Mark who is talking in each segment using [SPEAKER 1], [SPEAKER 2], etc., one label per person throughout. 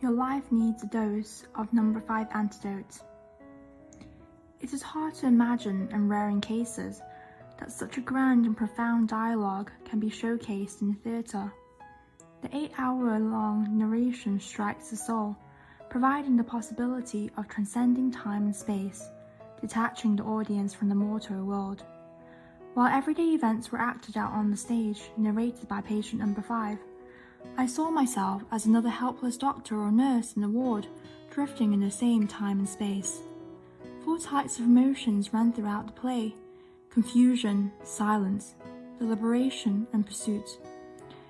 [SPEAKER 1] Your life needs a dose of number 5 antidote. It is hard to imagine, and rare in cases, that such a grand and profound dialogue can be showcased in theatre. The 8-hour-long narration strikes the soul, providing the possibility of transcending time and space, detaching the audience from the mortal world. While everyday events were acted out on the stage, narrated by patient number 5, I saw myself as another helpless doctor or nurse in the ward, drifting in the same time and space. 4 types of emotions ran throughout the play: confusion, silence, deliberation, and pursuit.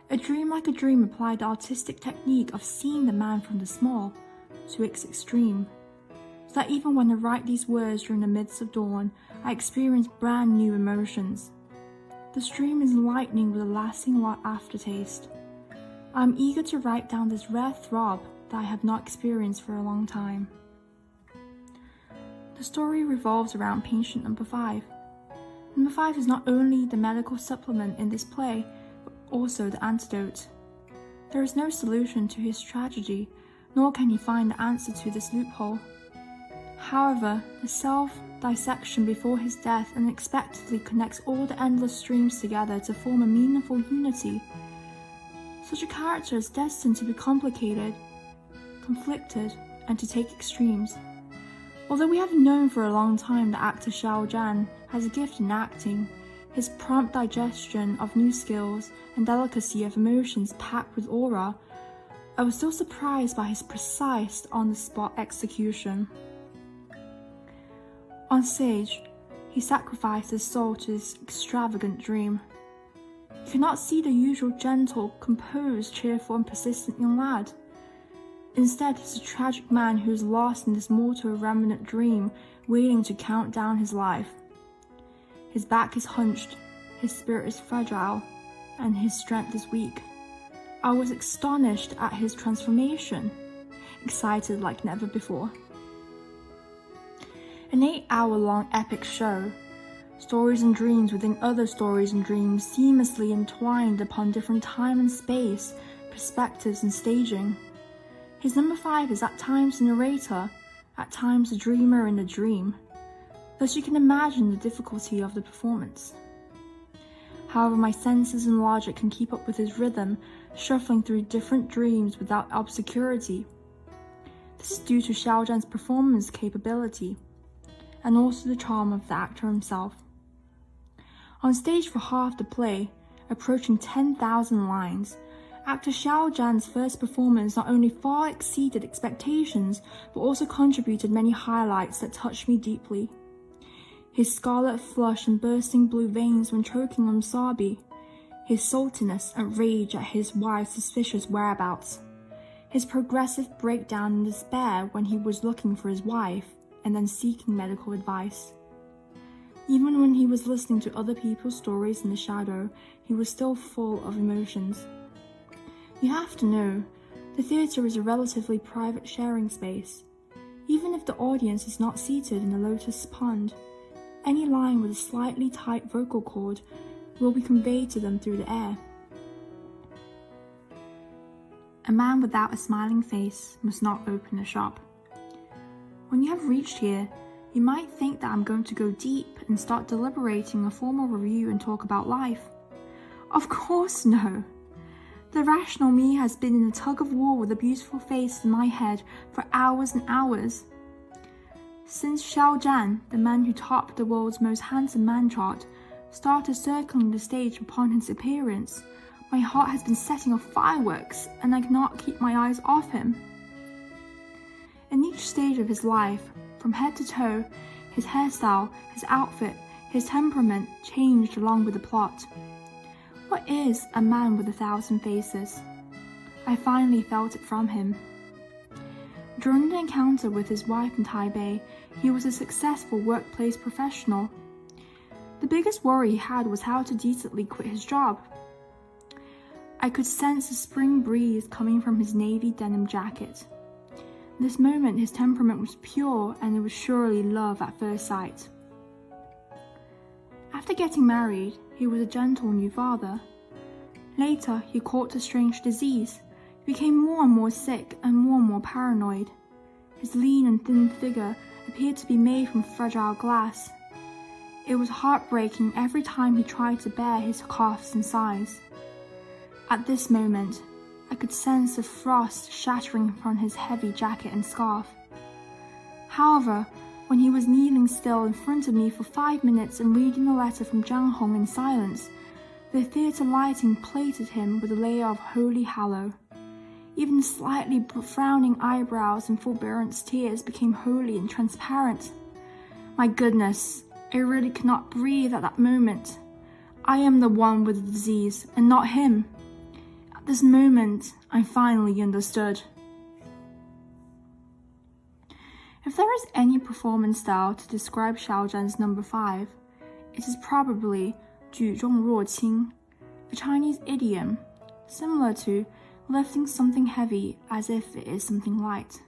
[SPEAKER 1] A Dream Like a Dream applied the artistic technique of seeing the man from the small to its extreme, so that even when I write these words during the midst of dawn, I experience brand new emotions. The stream is lightning with a lasting aftertaste. I am eager to write down this rare throb that I have not experienced for a long time. The story revolves around patient number 5. Number 5 is not only the medical supplement in this play, but also the antidote. There is no solution to his tragedy, nor can he find the answer to this loophole. However, the self-dissection before his death unexpectedly connects all the endless streams together to form a meaningful unity. Such a character is destined to be complicated, conflicted, and to take extremes. Although we have known for a long time that actor Xiao Zhan has a gift in acting, his prompt digestion of new skills and delicacy of emotions packed with aura, I was still surprised by his precise, on-the-spot execution. On stage, he sacrificed his soul to this extravagant dream. You cannot see the usual gentle, composed, cheerful, and persistent young lad. Instead, he's a tragic man who is lost in this mortal remnant dream, waiting to count down his life. His back is hunched, his spirit is fragile, and his strength is weak. I was astonished at his transformation, excited like never before. An 8-hour-long epic show, stories and dreams within other stories and dreams seamlessly entwined upon different time and space, perspectives and staging. His number 5 is at times the narrator, at times the dreamer in the dream. Thus you can imagine the difficulty of the performance. However, my senses and logic can keep up with his rhythm, shuffling through different dreams without obscurity. This is due to Xiao Zhan's performance capability, and also the charm of the actor himself. On stage for half the play, approaching 10,000 lines, actor Xiao Zhan's first performance not only far exceeded expectations, but also contributed many highlights that touched me deeply. His scarlet flush and bursting blue veins when choking on wasabi, his saltiness and rage at his wife's suspicious whereabouts, his progressive breakdown in despair when he was looking for his wife and then seeking medical advice. Even when he was listening to other people's stories in the shadow, he was still full of emotions. You have to know, the theatre is a relatively private sharing space. Even if the audience is not seated in a lotus pond, any line with a slightly tight vocal cord will be conveyed to them through the air. A man without a smiling face must not open a shop. When you have reached here, you might think that I'm going to go deep and start deliberating a formal review and talk about life. Of course no. The rational me has been in a tug-of-war with a beautiful face in my head for hours and hours. Since Xiao Zhan, the man who topped the world's most handsome man chart, started circling the stage upon his appearance, my heart has been setting off fireworks, and I cannot keep my eyes off him. In each stage of his life, from head to toe, his hairstyle, his outfit, his temperament changed along with the plot. What is a man with 1,000 faces? I finally felt it from him. During the encounter with his wife in Taipei, he was a successful workplace professional. The biggest worry he had was how to decently quit his job. I could sense a spring breeze coming from his navy denim jacket. This moment his temperament was pure, and it was surely love at first sight. After getting married, he was a gentle new father. Later, he caught a strange disease, He became more and more sick and more paranoid. His lean and thin figure appeared to be made from fragile glass. It was heartbreaking every time he tried to bear his coughs and sighs. At this moment, I could sense the frost shattering from his heavy jacket and scarf. However, when he was kneeling still in front of me for 5 minutes and reading the letter from Zhang Hong in silence, the theatre lighting plated him with a layer of holy halo. Even the slightly frowning eyebrows and forbearance tears became holy and transparent. My goodness, I really could not breathe at that moment. I am the one with the disease, and not him. At this moment, I finally understood. If there is any performance style to describe Xiao Zhan's number 5, it is probably 举重若轻, a Chinese idiom similar to lifting something heavy as if it is something light.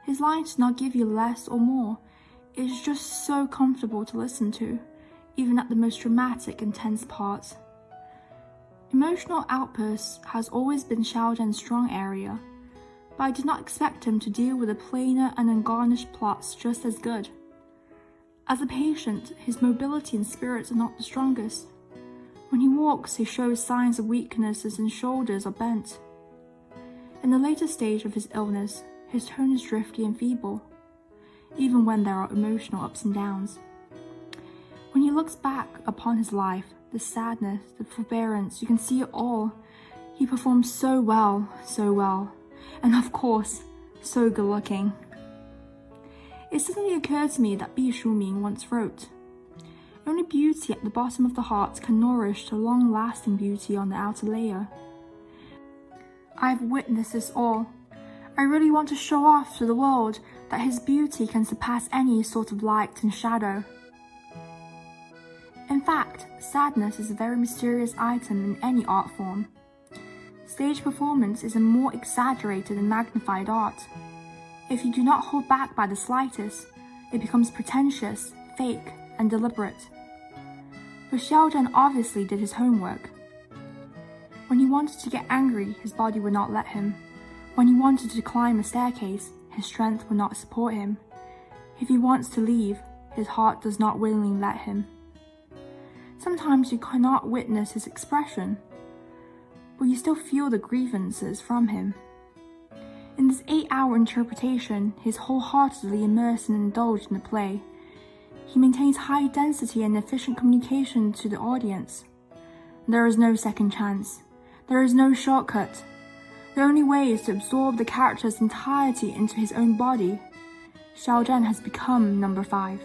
[SPEAKER 1] His lines do not give you less or more. It is just so comfortable to listen to, even at the most dramatic and tense parts. Emotional outbursts has always been Xiao Zhan's strong area, but I did not expect him to deal with the plainer and ungarnished plots just as good. As a patient, his mobility and spirits are not the strongest. When he walks, he shows signs of weakness as his shoulders are bent. In the later stage of his illness, his tone is drifty and feeble, even when there are emotional ups and downs. When he looks back upon his life, the sadness, the forbearance, you can see it all. He performs so well, and of course, so good-looking. It suddenly occurred to me that Bi Shuming once wrote, "Only beauty at the bottom of the heart can nourish the long-lasting beauty on the outer layer." I've witnessed this all. I really want to show off to the world that his beauty can surpass any sort of light and shadow. In fact, sadness is a very mysterious item in any art form. Stage performance is a more exaggerated and magnified art. If you do not hold back by the slightest, it becomes pretentious, fake, and deliberate. But Xiao Zhan obviously did his homework. When he wanted to get angry, his body would not let him. When he wanted to climb a staircase, his strength would not support him. If he wants to leave, his heart does not willingly let him. Sometimes you cannot witness his expression, but you still feel the grievances from him. In this 8-hour interpretation, he is wholeheartedly immersed and indulged in the play. He maintains high density and efficient communication to the audience. There is no second chance. There is no shortcut. The only way is to absorb the character's entirety into his own body. Xiao Zhan has become number 5.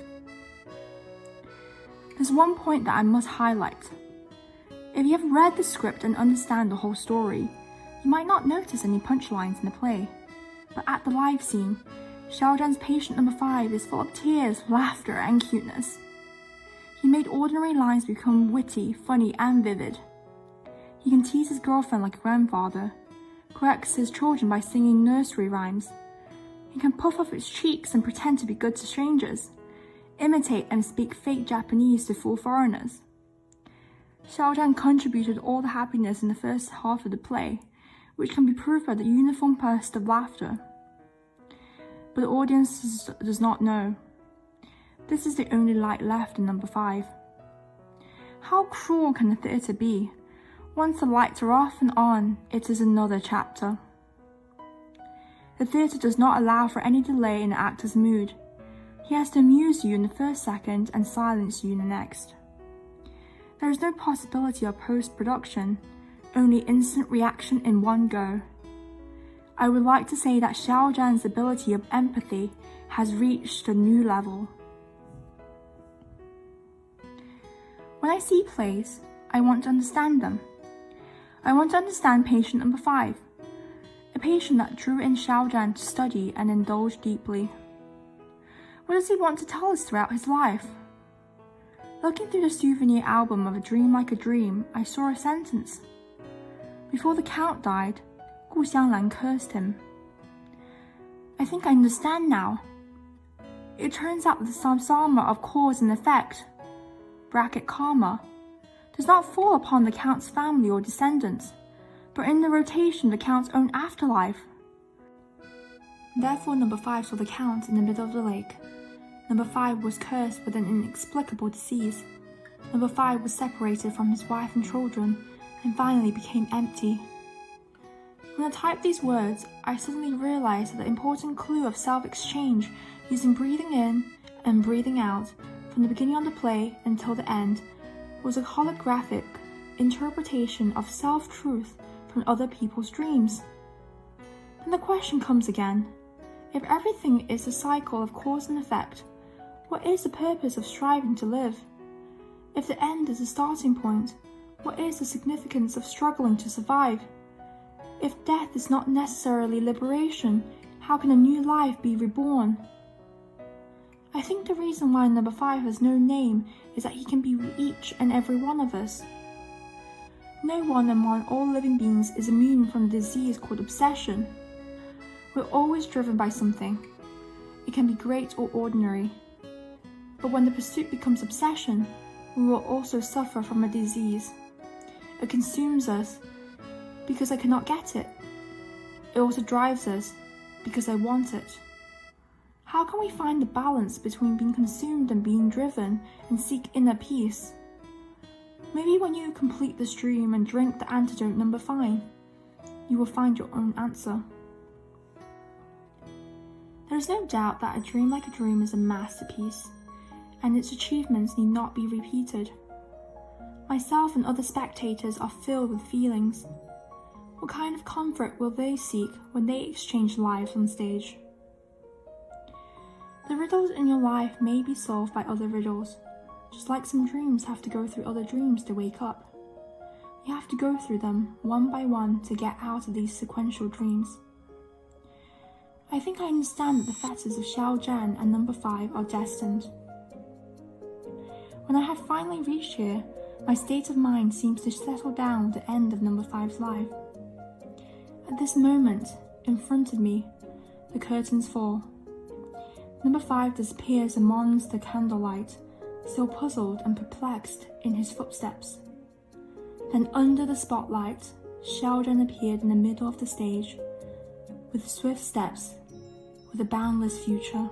[SPEAKER 1] There's one point that I must highlight. If you have read the script and understand the whole story, you might not notice any punchlines in the play. But at the live scene, Xiao Zhan's patient number 5 is full of tears, laughter, and cuteness. He made ordinary lines become witty, funny, and vivid. He can tease his girlfriend like a grandfather, corrects his children by singing nursery rhymes. He can puff up his cheeks and pretend to be good to strangers, imitate and speak fake Japanese to fool foreigners. Xiao Zhan contributed all the happiness in the first half of the play, which can be proved by the uniform burst of laughter. But the audience does not know. This is the only light left in number 5. How cruel can the theatre be? Once the lights are off and on, it is another chapter. The theatre does not allow for any delay in the actor's mood. He has to amuse you in the first second and silence you in the next. There is no possibility of post-production, only instant reaction in one go. I would like to say that Xiao Zhan's ability of empathy has reached a new level. When I see plays, I want to understand them. I want to understand patient number 5, a patient that drew in Xiao Zhan to study and indulge deeply. What does he want to tell us throughout his life? Looking through the souvenir album of A Dream Like a Dream, I saw a sentence. Before the Count died, Gu Xianglan cursed him. I think I understand now. It turns out that the samsara of cause and effect, bracket karma, does not fall upon the Count's family or descendants, but in the rotation of the Count's own afterlife. Therefore, number 5 saw the Count in the middle of the lake. Number 5 was cursed with an inexplicable disease. Number 5 was separated from his wife and children, and finally became empty. When I typed these words, I suddenly realized that the important clue of self-exchange using breathing in and breathing out from the beginning of the play until the end was a holographic interpretation of self-truth from other people's dreams. Then the question comes again. If everything is a cycle of cause and effect, what is the purpose of striving to live? If the end is a starting point, what is the significance of struggling to survive? If death is not necessarily liberation, how can a new life be reborn? I think the reason why number 5 has no name is that he can be each and every one of us. No one among all living beings is immune from a disease called obsession. We're always driven by something. It can be great or ordinary. But when the pursuit becomes obsession, we will also suffer from a disease. It consumes us because I cannot get it. It also drives us because I want it. How can we find the balance between being consumed and being driven and seek inner peace? Maybe when you complete this dream and drink the antidote number 5, you will find your own answer. There is no doubt that A Dream Like a Dream is a masterpiece, and its achievements need not be repeated. Myself and other spectators are filled with feelings. What kind of comfort will they seek when they exchange lives on stage? The riddles in your life may be solved by other riddles, just like some dreams have to go through other dreams to wake up. You have to go through them one by one to get out of these sequential dreams. I think I understand that the fetters of Xiao Zhan and number 5 are destined. When I have finally reached here, my state of mind seems to settle down with the end of number 5's life. At this moment, in front of me, the curtains fall. Number 5 disappears amongst the candlelight, still puzzled and perplexed in his footsteps. Then under the spotlight, Xiao Zhan appeared in the middle of the stage, with swift steps, with a boundless future.